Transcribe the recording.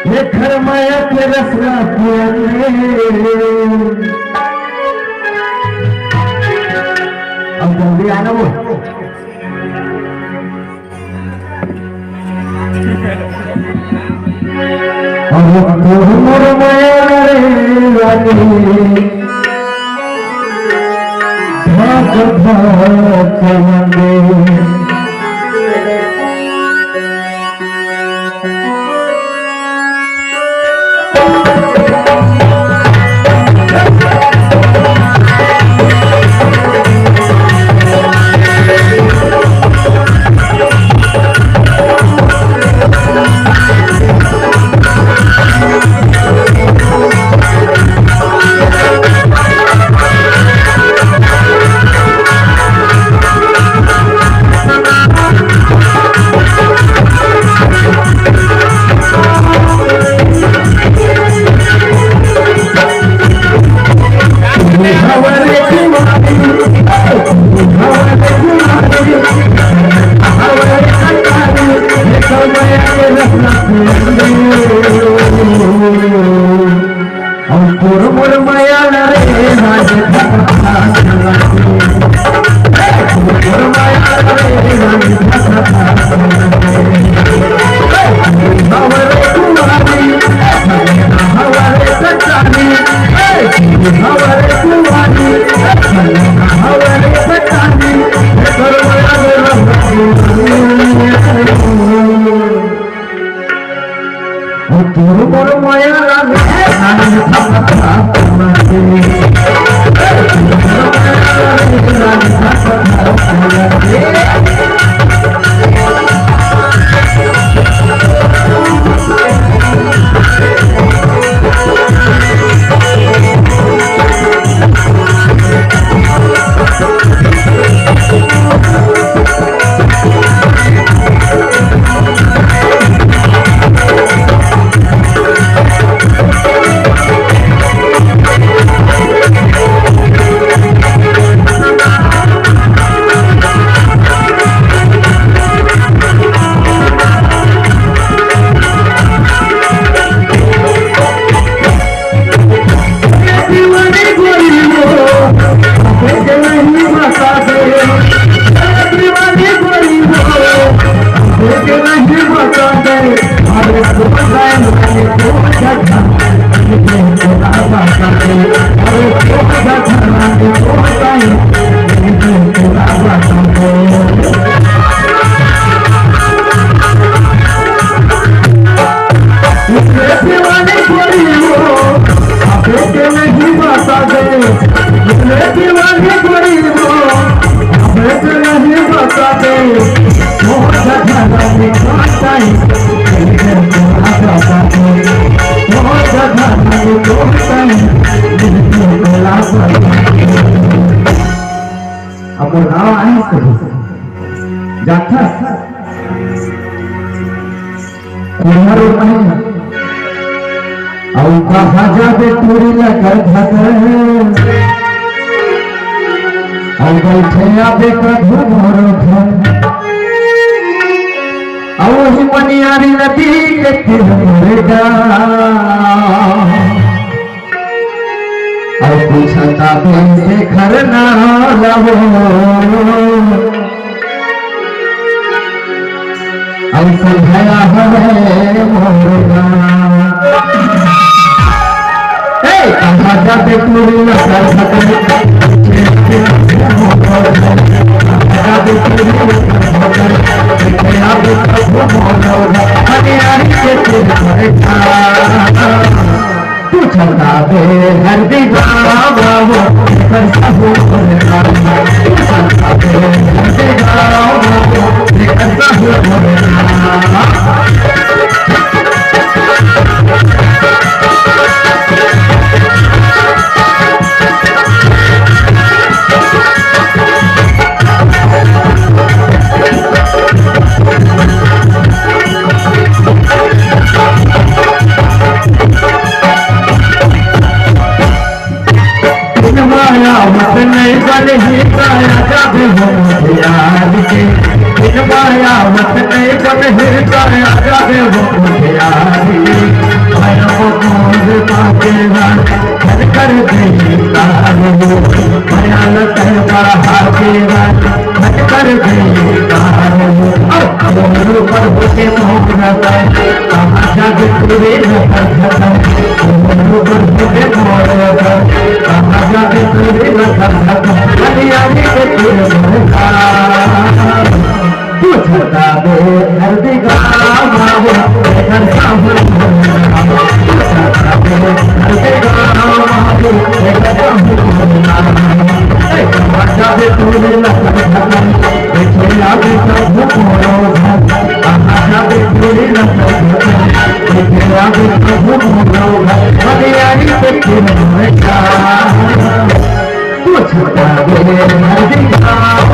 ये घर माया के रसना अब जल्दी आना वो माया जाबे तुरी लकर बैठे आबे कधु मोर ही मनियारी नदी के तिरगा पूछता से घर ना लहो समझाया हमें मोरगा जाते पूरी पूछता दे हर आया मत नहीं बन हिरता आया रे वो प्यारी मैं वो मोर पाकेगा घर कर गई तारे भयाल कर हाकेगा घर कर गई तारे मोर पर होके मोर कहाँ जग पूरे मोर पर होके मोर कहाँ जग पूरे हरियाली के पूछता दे हरदी गाँव घर सामने हरदी गाँव जावे तूने लगन देखिया भी सब मोरो जावे तूने लगन देखिया भी सब मोरो हरियाली के पूछता दे हरदी गाँव